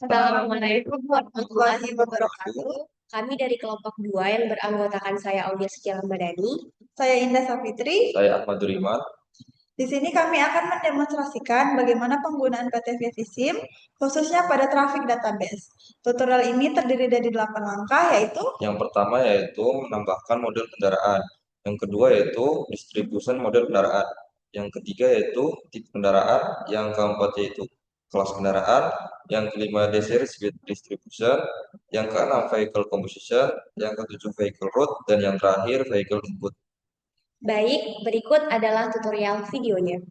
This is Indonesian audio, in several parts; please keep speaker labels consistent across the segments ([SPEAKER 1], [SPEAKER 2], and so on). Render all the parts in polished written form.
[SPEAKER 1] Assalamualaikum warahmatullahi wabarakatuh. Kami dari kelompok 2 yang beranggotakan saya Aulia Sejalan Madani.
[SPEAKER 2] Saya Indah Safitri.
[SPEAKER 3] Saya Ahmad Duriman.
[SPEAKER 2] Di sini kami akan mendemonstrasikan bagaimana penggunaan PTV Visim, khususnya pada traffic database. Tutorial ini terdiri dari 8 langkah, yaitu
[SPEAKER 3] Yang pertama yaitu menambahkan model kendaraan. Yang kedua yaitu distribution model kendaraan. Yang ketiga yaitu tipe kendaraan. Yang keempat yaitu kelas kendaraan. Yang kelima D-series distribution. Yang keenam vehicle composition. Yang ketujuh vehicle route. Dan yang terakhir vehicle input.
[SPEAKER 1] Baik, berikut adalah tutorial videonya.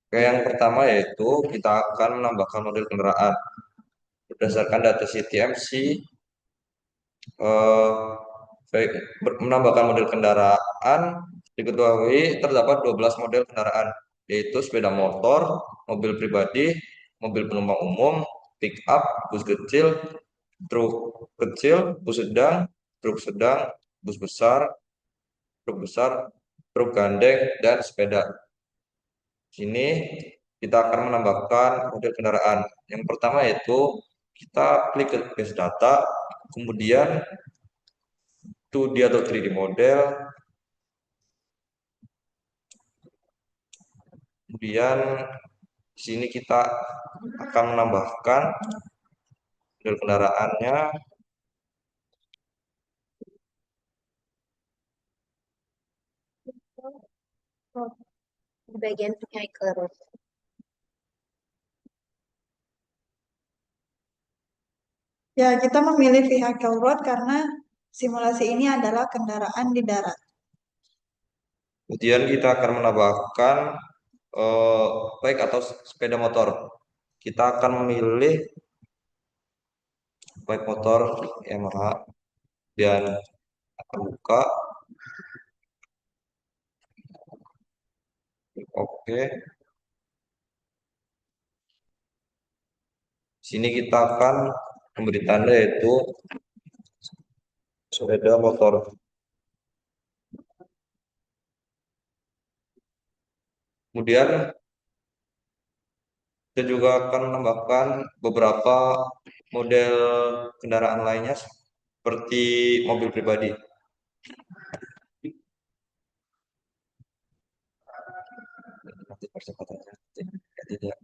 [SPEAKER 3] Oke, yang pertama yaitu kita akan menambahkan model kendaraan. Berdasarkan data CTMC, menambahkan model kendaraan, diketahui terdapat 12 model kendaraan, yaitu sepeda motor, mobil pribadi, mobil penumpang umum, pick up, bus kecil, truk kecil, bus sedang, bus besar, truk gandeng, dan sepeda. Sini kita akan menambahkan model kendaraan. Yang pertama yaitu kita klik ke base data, kemudian 2D atau 3D model, kemudian di sini kita akan menambahkan model kendaraannya.
[SPEAKER 1] Di bagian vehicle.
[SPEAKER 2] ya kita memilih vehicle road karena simulasi ini adalah kendaraan di darat.
[SPEAKER 3] Kemudian kita akan menambahkan bike atau sepeda motor. Kita akan memilih bike motor Yamaha dan akan buka. Oke. Sini kita akan memberi tanda yaitu sepeda motor. Kemudian kita juga akan menambahkan beberapa model kendaraan lainnya seperti mobil pribadi. Nanti percepatannya tidak.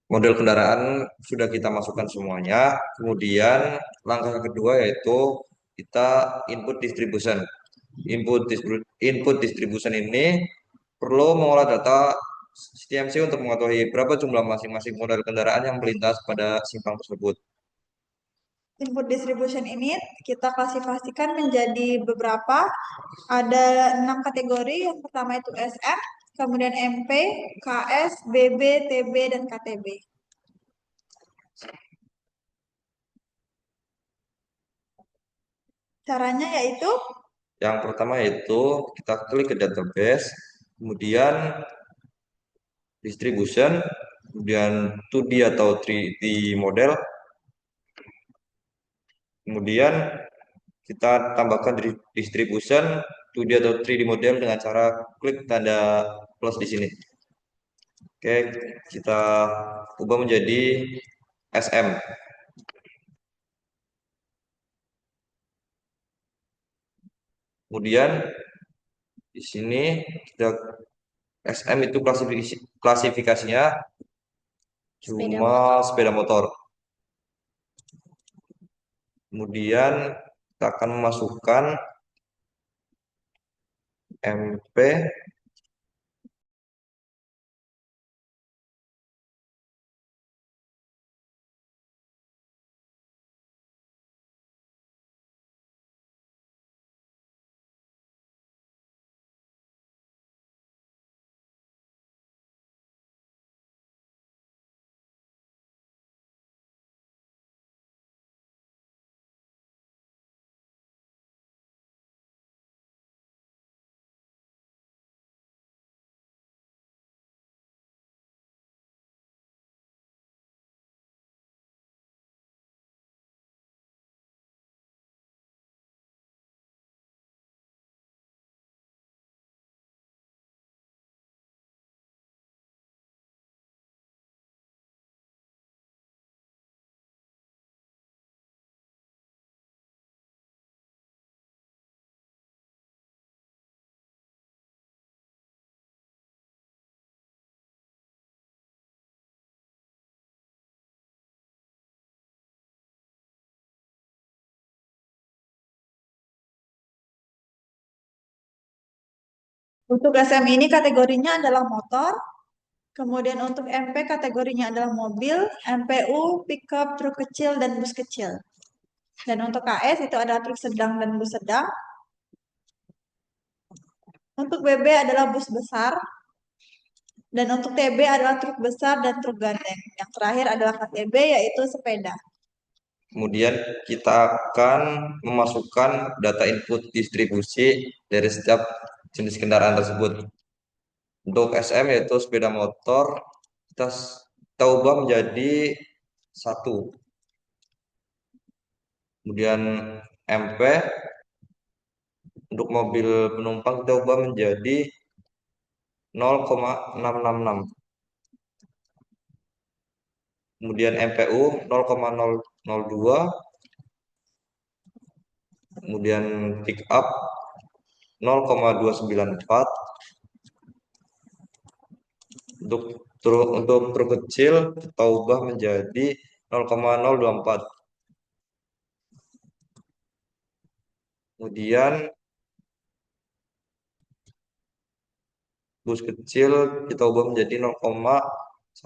[SPEAKER 3] Model kendaraan sudah kita masukkan semuanya. Kemudian langkah kedua yaitu kita input distribution. Input distribution ini perlu mengolah data CTMC untuk mengetahui berapa jumlah masing-masing model kendaraan yang melintas pada simpang tersebut.
[SPEAKER 2] Input distribution ini kita klasifikasikan menjadi beberapa, ada 6 kategori. Yang pertama itu SM, kemudian MP, KS, BB, TB, dan KTB. Caranya yaitu
[SPEAKER 3] Yang pertama yaitu kita klik ke database, kemudian distribution, kemudian 2D atau 3D model, kemudian kita tambahkan distribution 2D atau 3D model dengan cara klik tanda plus di sini. Oke, kita ubah menjadi SM. Kemudian di sini kita SM itu klasifikasinya
[SPEAKER 1] Sepeda
[SPEAKER 3] cuma
[SPEAKER 1] motor.
[SPEAKER 3] sepeda motor. Kemudian kita akan memasukkan MP
[SPEAKER 2] untuk SM ini kategorinya adalah motor, kemudian untuk MP kategorinya adalah mobil, MPU, pickup, truk kecil, dan bus kecil. Dan untuk KS itu adalah truk sedang dan bus sedang. Untuk BB adalah bus besar. Dan untuk TB adalah truk besar dan truk gandeng. Yang terakhir adalah KTB yaitu sepeda.
[SPEAKER 3] Kemudian kita akan memasukkan data input distribusi dari setiap jenis kendaraan tersebut. Untuk SM yaitu sepeda motor, kita ubah menjadi 1. Kemudian MP untuk mobil penumpang kita ubah menjadi 0,666. Kemudian MPU 0,002. Kemudian pick up 0,294. Untuk truk kecil kita ubah menjadi 0,024. Kemudian bus kecil kita ubah menjadi 0,14.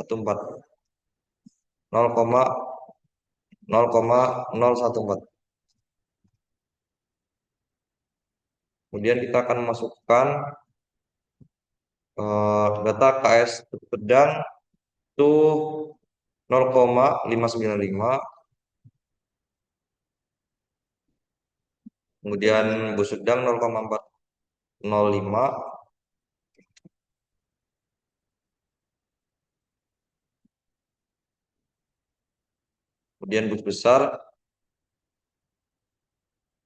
[SPEAKER 3] 0,014. Kemudian kita akan memasukkan data KS sedang itu 0,595. Kemudian bus sedang 0,405. Kemudian bus besar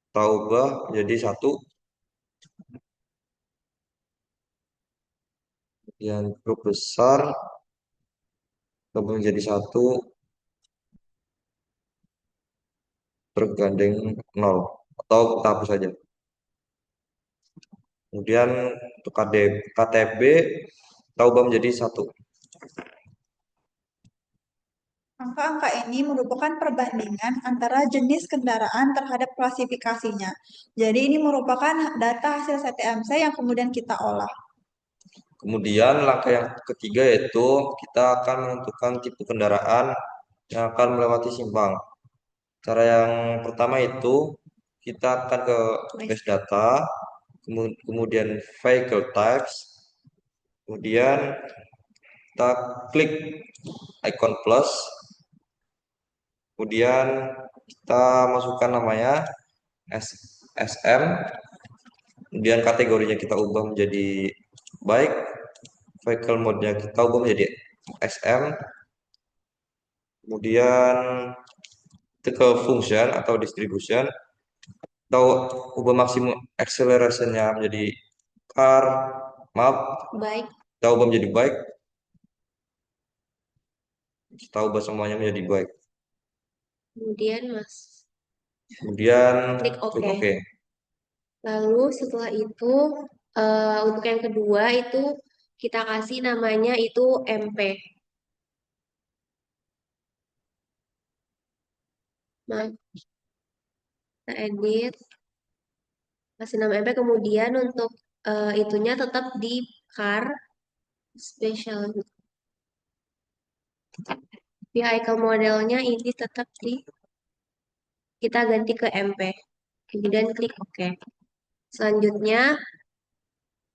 [SPEAKER 3] kita ubah menjadi 1. Kemudian truk besar kita ubah menjadi 1. Truk gandeng 0. Atau kita hapus saja. Kemudian untuk KTB kita ubah menjadi 1.
[SPEAKER 2] Angka-angka ini merupakan perbandingan antara jenis kendaraan terhadap klasifikasinya. Jadi ini merupakan data hasil CTMC yang kemudian kita olah.
[SPEAKER 3] Kemudian langkah yang ketiga yaitu kita akan menentukan tipe kendaraan yang akan melewati simpang. Cara yang pertama itu kita akan ke base data, kemudian vehicle types, kemudian kita klik icon plus, kemudian kita masukkan namanya SM, kemudian kategorinya kita ubah menjadi bike, vehicle mode-nya kita ubah menjadi SM, kemudian kita ke function atau distribution, kita ubah maksimum acceleration-nya menjadi car, maaf,
[SPEAKER 1] Baik,
[SPEAKER 3] kita ubah menjadi bike, kita ubah semuanya menjadi bike.
[SPEAKER 1] kemudian Mas
[SPEAKER 3] Kemudian
[SPEAKER 1] klik
[SPEAKER 3] klik
[SPEAKER 1] OK.
[SPEAKER 3] OK.
[SPEAKER 1] Lalu setelah itu untuk yang kedua itu kita kasih namanya itu MP. Nah, kita edit, kasih nama MP. Kemudian untuk itunya tetap di car special. Vehicle modelnya ini tetap di kita ganti ke MP. Kemudian klik OK. Selanjutnya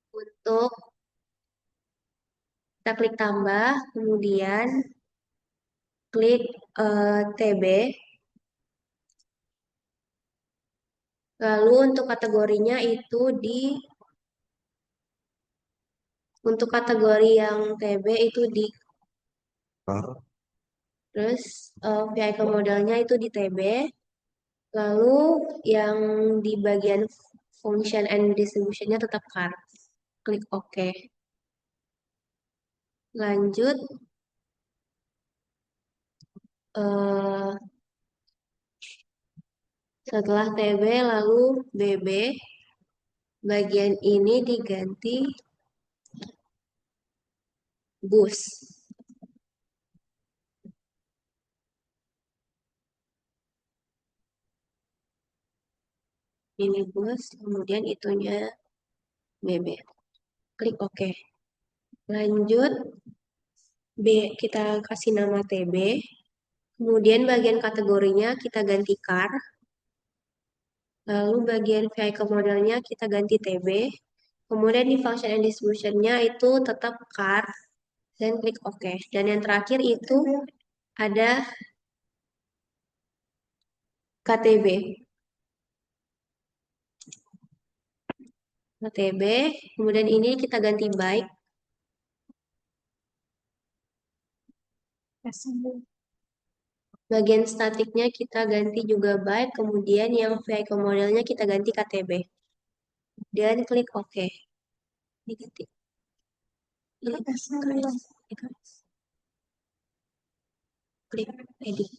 [SPEAKER 1] untuk kita klik tambah, kemudian klik TB. Lalu untuk kategorinya itu untuk kategori yang TB itu di
[SPEAKER 3] Car.
[SPEAKER 1] terus vehicle modelnya itu di TB. Lalu yang di bagian function and distributionnya tetap car. Klik OK. Lanjut eh, setelah TB lalu BB bagian ini diganti bus. Ini bus, kemudian itunya BB. Klik OK. Lanjut B kita kasih nama TB. Kemudian bagian kategorinya kita ganti car. Lalu bagian vehicle modelnya kita ganti TB. Kemudian di function and distribution-nya itu tetap car. Dan klik OK. Dan yang terakhir itu ada KTB. KTB. Kemudian ini kita ganti bike. Bagian statiknya kita ganti juga bike. Kemudian yang vehicle modelnya kita ganti KTB. Dan klik OK. Diganti. Klik edit.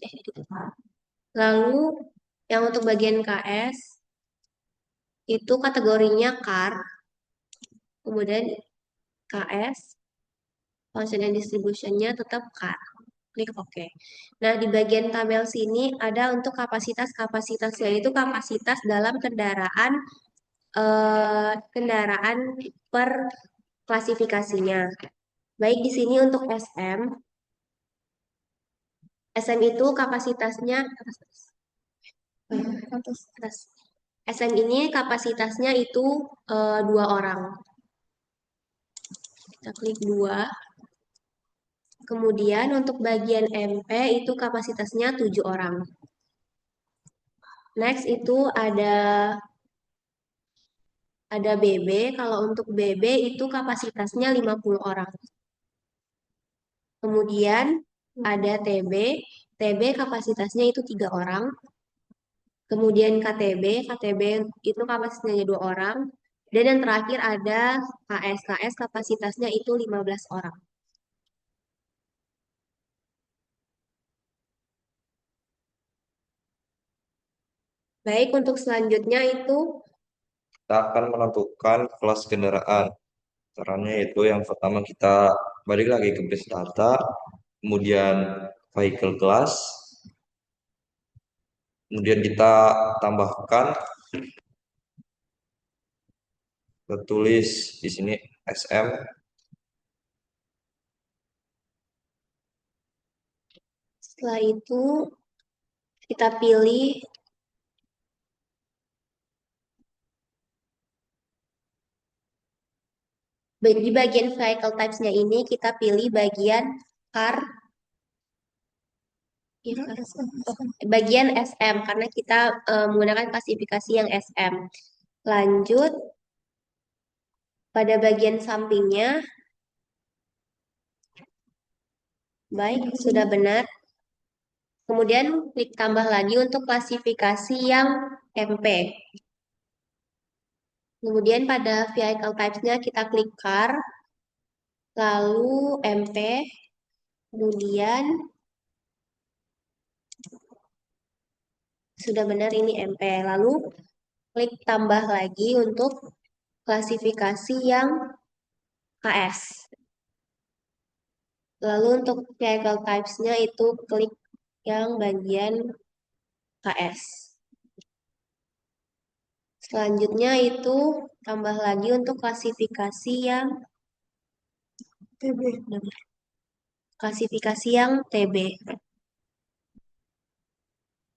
[SPEAKER 1] Lalu yang untuk bagian KS itu kategorinya car, kemudian KS, function and distribution-nya tetap car. Klik OK. Nah, di bagian tabel sini ada untuk kapasitas-kapasitasnya, yaitu kapasitas dalam kendaraan per klasifikasinya. Baik di sini untuk SM. SM itu kapasitasnya atas. SM ini kapasitasnya itu 2 orang. Kita klik 2. Kemudian untuk bagian MP itu kapasitasnya 7 orang. Next itu ada BB. Kalau untuk BB itu kapasitasnya 50 orang. Kemudian ada TB. TB kapasitasnya itu 3 orang. Kemudian KTB itu kapasitasnya 2 orang. Dan yang terakhir ada KS kapasitasnya itu 15 orang. Baik, untuk selanjutnya itu
[SPEAKER 3] Kita akan menentukan kelas kendaraan. Caranya itu yang pertama kita balik lagi ke base data, kemudian vehicle class, kemudian kita tambahkan, kita tulis di sini SM,
[SPEAKER 1] setelah itu kita pilih di bagian vehicle types-nya ini kita pilih bagian car Ya, bagian SM karena kita menggunakan klasifikasi yang SM. Lanjut pada bagian sampingnya, baik sudah benar. Kemudian klik tambah lagi untuk klasifikasi yang MP. Kemudian pada vehicle types-nya kita klik car, lalu MP, kemudian sudah benar ini MP. Lalu klik tambah lagi untuk klasifikasi yang KS. Lalu untuk vehicle types-nya itu klik yang bagian KS. Selanjutnya itu tambah lagi untuk klasifikasi yang
[SPEAKER 2] TB.
[SPEAKER 1] klasifikasi yang TB.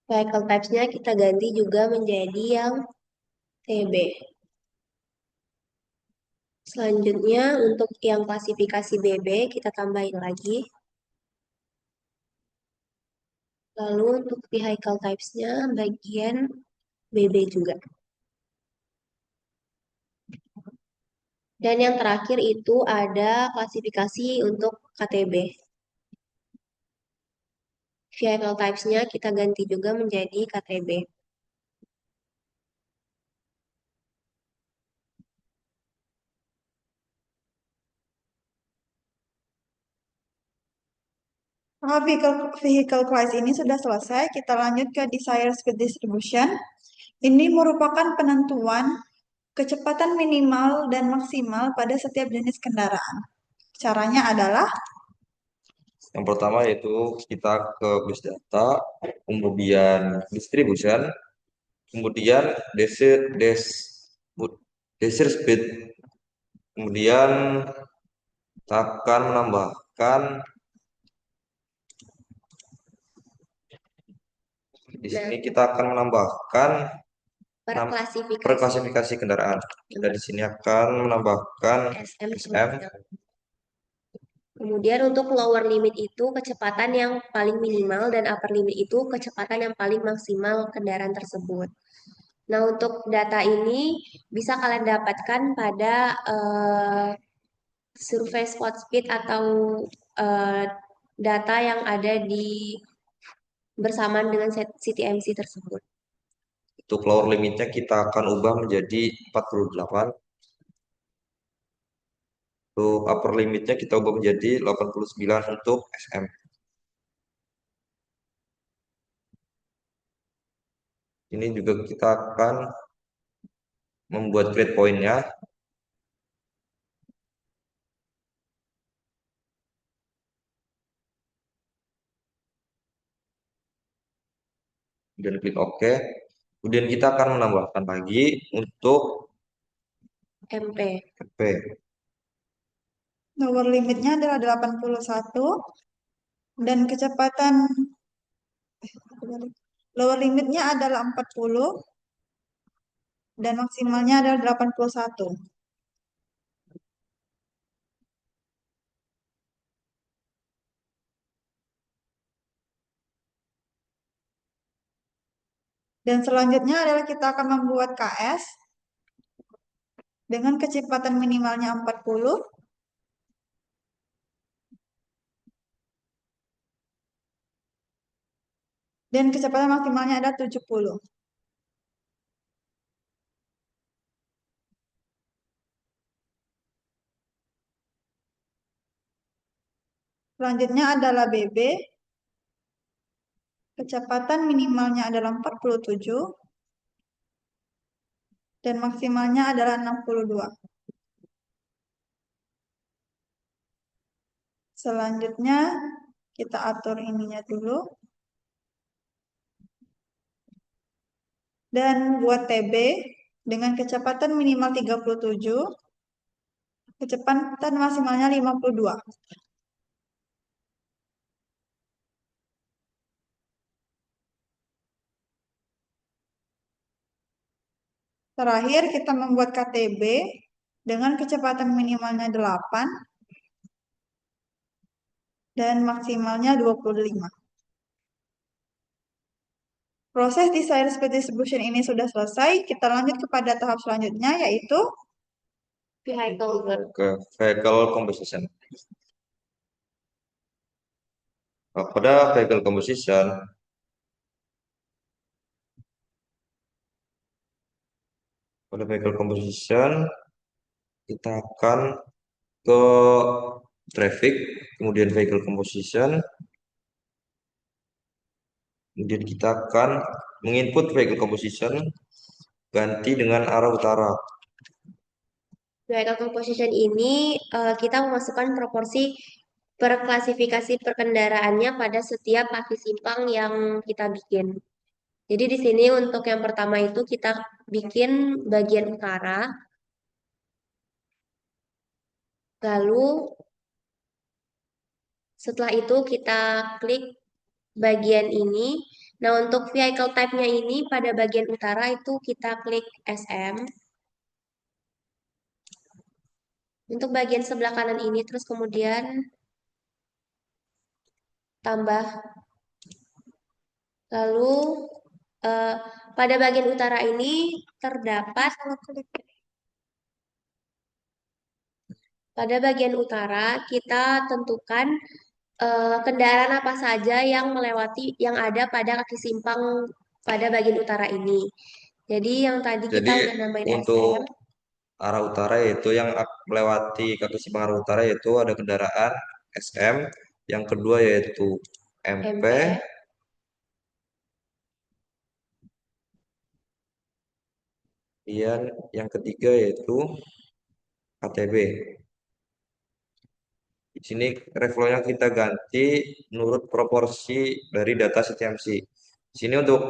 [SPEAKER 1] Vehicle types-nya kita ganti juga menjadi yang TB. Selanjutnya untuk yang klasifikasi BB kita tambahin lagi. Lalu untuk vehicle types-nya bagian BB juga. Dan yang terakhir itu ada klasifikasi untuk KTB. Vehicle types-nya kita ganti juga menjadi KTB.
[SPEAKER 2] Kalau vehicle class ini sudah selesai, kita lanjut ke desired speed distribution. Ini merupakan penentuan kecepatan minimal dan maksimal pada setiap jenis kendaraan. Caranya adalah
[SPEAKER 3] Yang pertama yaitu kita ke base data, kemudian distribution, kemudian desir speed, kemudian kita akan menambahkan di sini kita akan menambahkan per klasifikasi kendaraan. Dan di sini akan menambahkan SM.
[SPEAKER 1] Kemudian untuk lower limit itu kecepatan yang paling minimal dan upper limit itu kecepatan yang paling maksimal kendaraan tersebut. Nah, untuk data ini bisa kalian dapatkan pada survei spot speed atau data yang ada di bersamaan dengan CTMC tersebut.
[SPEAKER 3] Untuk lower limitnya kita akan ubah menjadi 48. Untuk upper limitnya kita ubah menjadi 89 untuk SM. Ini juga kita akan membuat grade point-nya. Dan klik OK. Kemudian kita akan menambahkan lagi untuk
[SPEAKER 1] MP.
[SPEAKER 2] lower limitnya adalah 81 dan kecepatan lower limitnya adalah 40 dan maksimalnya adalah 81. Dan selanjutnya adalah kita akan membuat KS dengan kecepatan minimalnya 40 dan kecepatan maksimalnya adalah 70. Selanjutnya adalah BB. Kecepatan minimalnya adalah 47 dan maksimalnya adalah 62. Selanjutnya kita atur ininya dulu. Dan buat TB dengan kecepatan minimal 37, kecepatan maksimalnya 52. Terakhir kita membuat KTB dengan kecepatan minimalnya 8 dan maksimalnya 25. Proses design speed distribution ini sudah selesai. Kita lanjut kepada tahap selanjutnya, yaitu
[SPEAKER 1] Vehicle.
[SPEAKER 3] ke vehicle composition. Pada vehicle composition, kita akan ke traffic, kemudian vehicle composition, kemudian kita akan menginput vehicle composition ganti dengan arah utara.
[SPEAKER 1] Vehicle composition ini kita memasukkan proporsi per klasifikasi perkendaraannya pada setiap kaki simpang yang kita bikin. Jadi di sini untuk yang pertama itu kita bikin bagian utara, lalu setelah itu kita klik bagian ini. Nah, untuk vehicle type-nya ini pada bagian utara itu kita klik SM. Untuk bagian sebelah kanan ini terus kemudian tambah. Lalu eh, pada bagian utara ini terdapat pada bagian utara kita tentukan kendaraan apa saja yang melewati yang ada pada kaki simpang pada bagian utara ini. Jadi yang tadi kita
[SPEAKER 3] Jadi
[SPEAKER 1] udah nambahin
[SPEAKER 3] untuk
[SPEAKER 1] SM.
[SPEAKER 3] arah utara yaitu yang melewati kaki simpang arah utara yaitu ada kendaraan SM, yang kedua yaitu MP,
[SPEAKER 1] MP.
[SPEAKER 3] kemudian yang ketiga yaitu KTB. Di sini reflownya kita ganti menurut proporsi dari data CTMC. Di sini untuk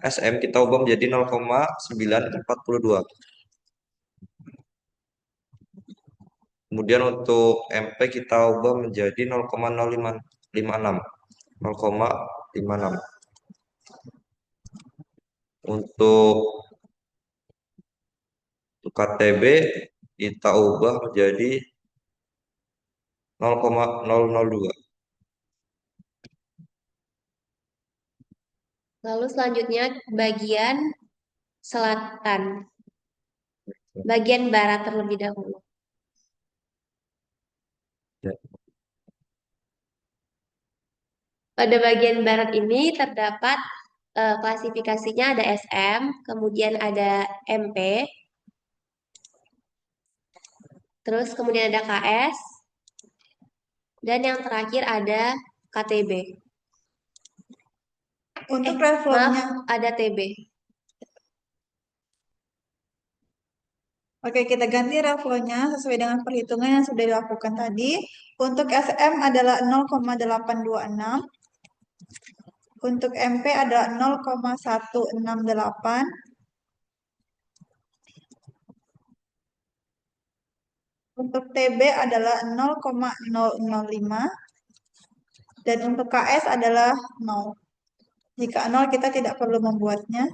[SPEAKER 3] SM kita ubah menjadi 0,942. Kemudian untuk MP kita ubah menjadi 0,056. 0,56. Untuk KTB kita ubah menjadi 0,002.
[SPEAKER 1] Lalu selanjutnya bagian selatan. Bagian barat terlebih dahulu.
[SPEAKER 3] Ya.
[SPEAKER 1] Pada bagian barat ini terdapat klasifikasinya ada SM, kemudian ada MP, terus kemudian ada KS, dan yang terakhir ada KTB.
[SPEAKER 2] untuk
[SPEAKER 1] Maaf,
[SPEAKER 2] reflownya.
[SPEAKER 1] ada TB.
[SPEAKER 2] Oke, kita ganti reflownya sesuai dengan perhitungan yang sudah dilakukan tadi. Untuk SM adalah 0,826. Untuk MP adalah 0,168. Untuk TB adalah 0,005. Dan untuk KS adalah 0. Jika 0 kita tidak perlu membuatnya.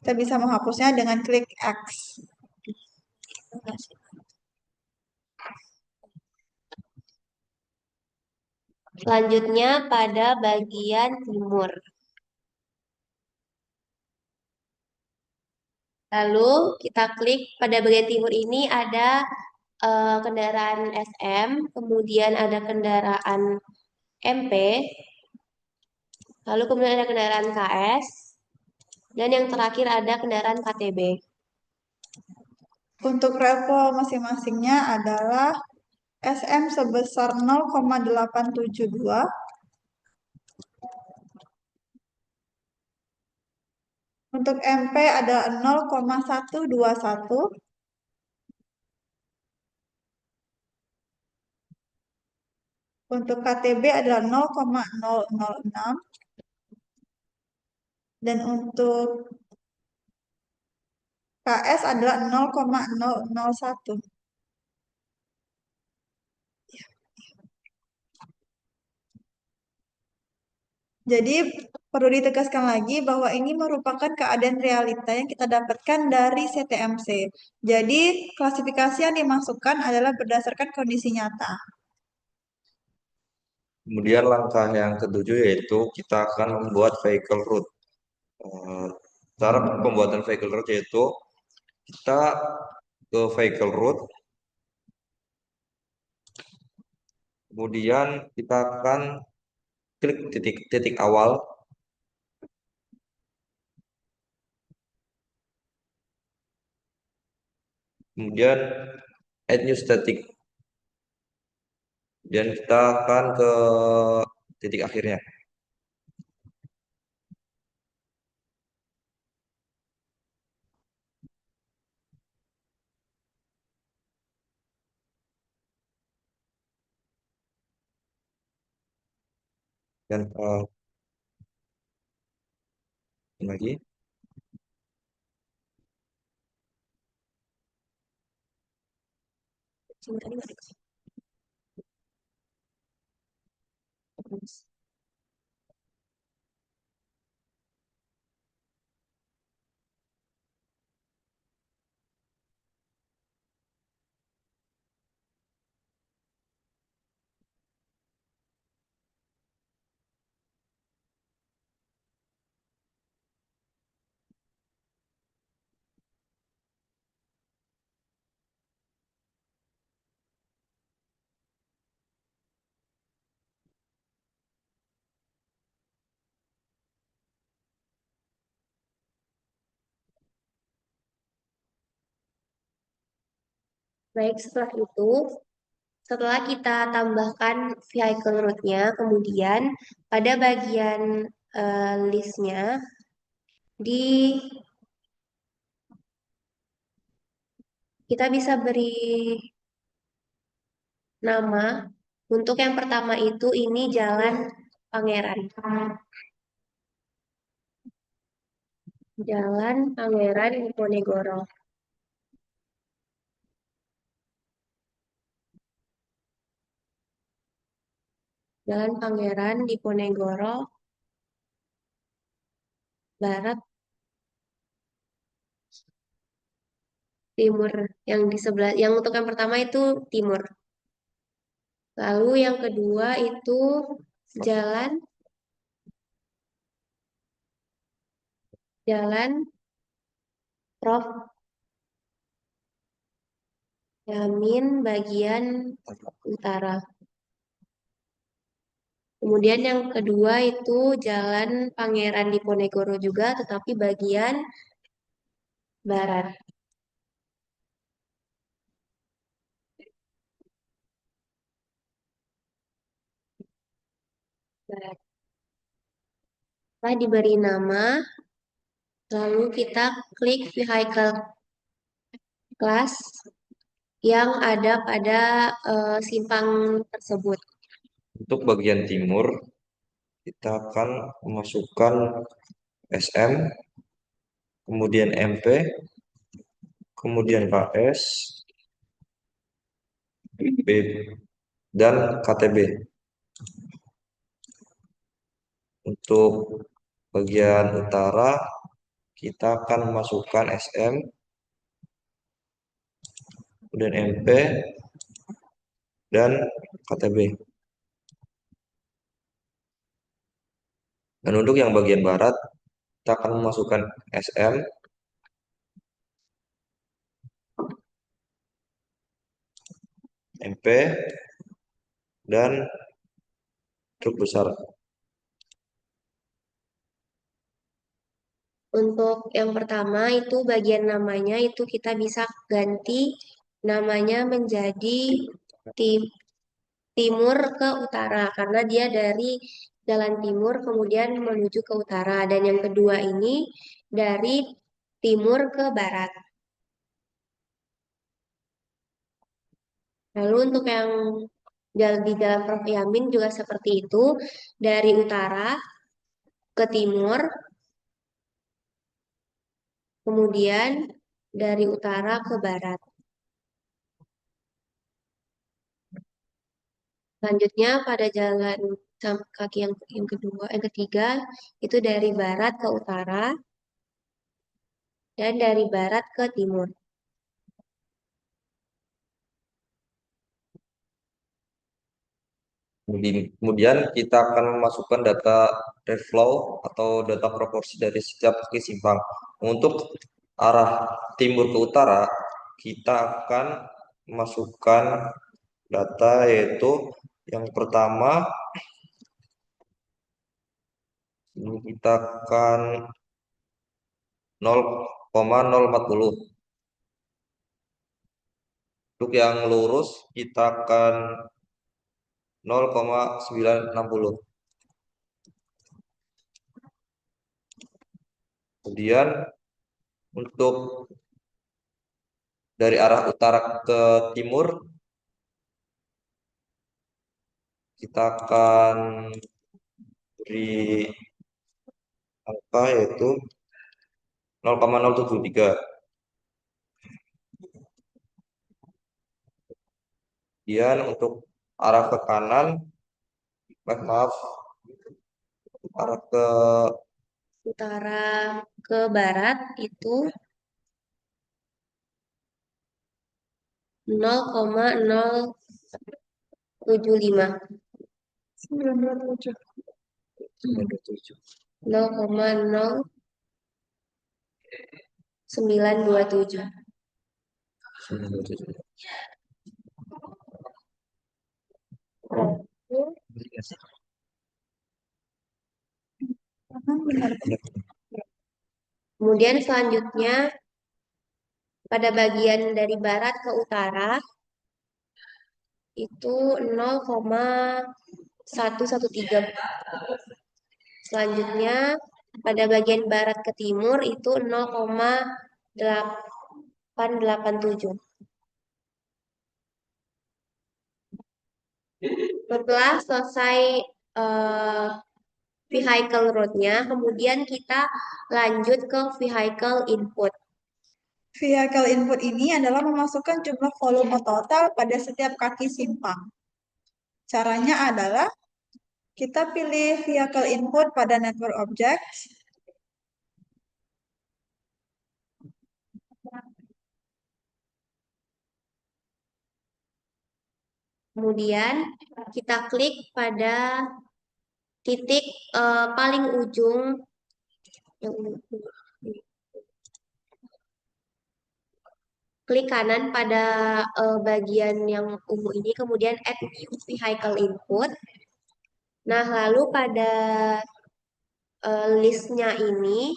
[SPEAKER 2] Kita bisa menghapusnya dengan klik X.
[SPEAKER 1] Selanjutnya pada bagian timur. Lalu kita klik pada bagian timur ini ada kendaraan SM, kemudian ada kendaraan MP, lalu kemudian ada kendaraan KS, dan yang terakhir ada kendaraan KTB.
[SPEAKER 2] Untuk level masing-masingnya adalah SM sebesar 0,872. Untuk MP adalah 0,121. Untuk KTB adalah 0,006. Dan untuk KS adalah 0,001. Jadi perlu ditegaskan lagi bahwa ini merupakan keadaan realita yang kita dapatkan dari CTMC. Jadi klasifikasi yang dimasukkan adalah berdasarkan kondisi nyata.
[SPEAKER 3] Kemudian langkah yang ketujuh yaitu kita akan membuat vehicle route. Eh, Cara pembuatan vehicle route yaitu kita ke vehicle route, kemudian kita akan klik titik awal, kemudian add new static, dan kita akan ke titik akhirnya. Dan lagi,
[SPEAKER 1] Sini tadi nggak ada. Baik, setelah kita tambahkan vehicle route-nya, kemudian pada bagian list-nya di kita bisa beri nama. Untuk yang pertama itu ini Jalan Pangeran. Jalan Pangeran Diponegoro. Jalan Pangeran Diponegoro Barat Timur. Yang di sebelah, yang untuk yang pertama itu timur. Lalu yang kedua itu Jalan Jalan Prof. Yamin bagian utara. Kemudian yang kedua itu Jalan Pangeran Diponegoro juga, tetapi bagian barat. Barat. Setelah diberi nama, lalu kita klik vehicle class yang ada pada simpang tersebut.
[SPEAKER 3] untuk bagian timur kita akan memasukkan SM, kemudian MP, kemudian KS, B, dan KTB. Untuk bagian utara kita akan memasukkan SM, kemudian MP, dan KTB. Dan untuk yang bagian barat kita akan memasukkan SM, MP, dan truk besar.
[SPEAKER 1] Untuk yang pertama itu bagian namanya itu kita bisa ganti namanya menjadi timur ke utara karena dia dari jalan timur kemudian menuju ke utara, dan yang kedua ini dari timur ke barat. Lalu untuk yang di Jalan Prof. Yamin juga seperti itu, dari utara ke timur, kemudian dari utara ke barat. Selanjutnya pada jalan kaki yang kedua, yang ketiga itu dari barat ke utara dan dari barat ke timur.
[SPEAKER 3] Kemudian kita akan memasukkan data reflow atau data proporsi dari setiap kaki simpang. Untuk arah timur ke utara, kita akan memasukkan data yaitu yang pertama ini kita akan 0,040. Untuk yang lurus kita akan 0,960. Kemudian untuk dari arah utara ke timur kita akan beri angka yaitu 0,073. Kemudian untuk arah ke kanan, maaf, arah ke
[SPEAKER 1] Utara ke barat itu 0,075.
[SPEAKER 2] 927.
[SPEAKER 1] 0,0927.
[SPEAKER 2] Benar.
[SPEAKER 1] Kemudian selanjutnya pada bagian dari barat ke utara itu 0,113. Selanjutnya pada bagian barat ke timur itu 0,887. Setelah selesai vehicle road-nya, kemudian kita lanjut ke vehicle input.
[SPEAKER 2] Vehicle input ini adalah memasukkan jumlah volume total pada setiap kaki simpang. Caranya adalah kita pilih vehicle input pada network objects.
[SPEAKER 1] Kemudian kita klik pada titik paling ujung yang klik kanan pada bagian yang ungu ini, kemudian add new vehicle input. Nah, lalu pada listnya ini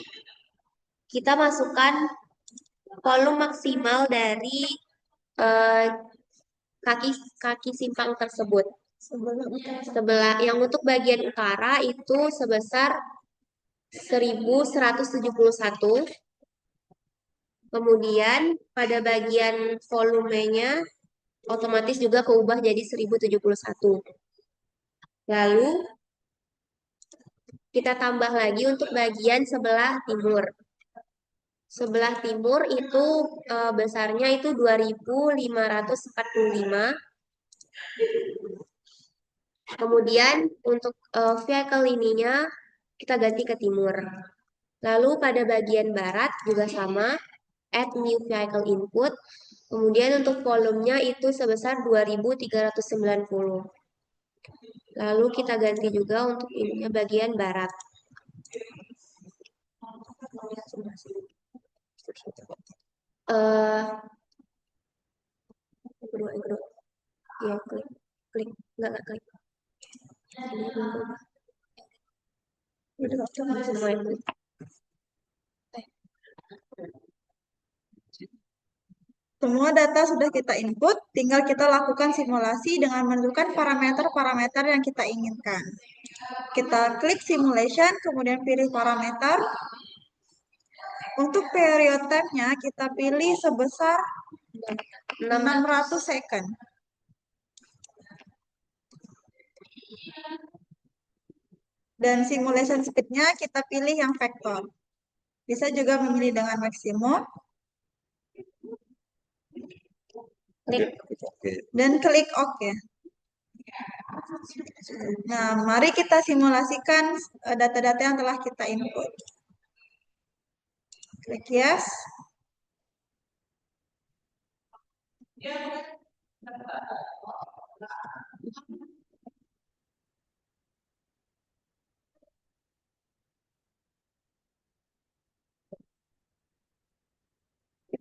[SPEAKER 1] kita masukkan volume maksimal dari kaki simpang tersebut. Sebelah yang untuk bagian utara itu sebesar 1171. Kemudian pada bagian volumenya otomatis juga keubah jadi 1071. Lalu kita tambah lagi untuk bagian sebelah timur. Sebelah timur itu besarnya itu 2545. Kemudian untuk vehicle ininya kita ganti ke timur. Lalu pada bagian barat juga sama, add new vehicle input. Kemudian untuk volumenya itu sebesar 2390. Lalu kita ganti juga untuk ininya bagian barat. Kedua. Ya, klik. Enggak klik.
[SPEAKER 2] Semua data sudah kita input, tinggal kita lakukan simulasi dengan menentukan parameter-parameter yang kita inginkan. Kita klik simulation, kemudian pilih parameter. Untuk period time-nya kita pilih sebesar 600 second. Dan simulation speed-nya kita pilih yang vektor. Bisa juga memilih dengan maksimum. Dan klik OK. Nah, mari kita simulasikan data-data yang telah kita input. Klik yes.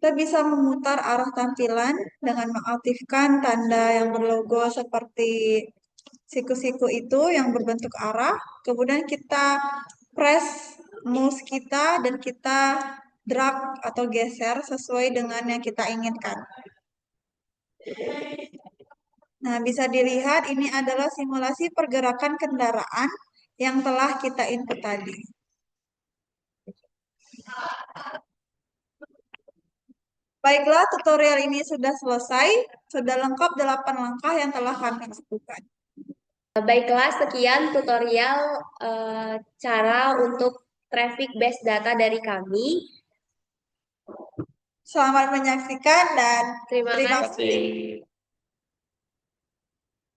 [SPEAKER 2] Kita bisa memutar arah tampilan dengan mengaktifkan tanda yang berlogo seperti siku-siku itu yang berbentuk arah. Kemudian kita press mouse kita dan kita drag atau geser sesuai dengan yang kita inginkan. Nah, bisa dilihat ini adalah simulasi pergerakan kendaraan yang telah kita input tadi. Baiklah, tutorial ini sudah selesai. Sudah lengkap 8 langkah yang telah kami lakukan.
[SPEAKER 1] Baiklah, sekian tutorial cara untuk traffic based data dari kami.
[SPEAKER 2] Selamat menyaksikan dan
[SPEAKER 1] Terima
[SPEAKER 2] terima
[SPEAKER 1] kasih.
[SPEAKER 2] kasih.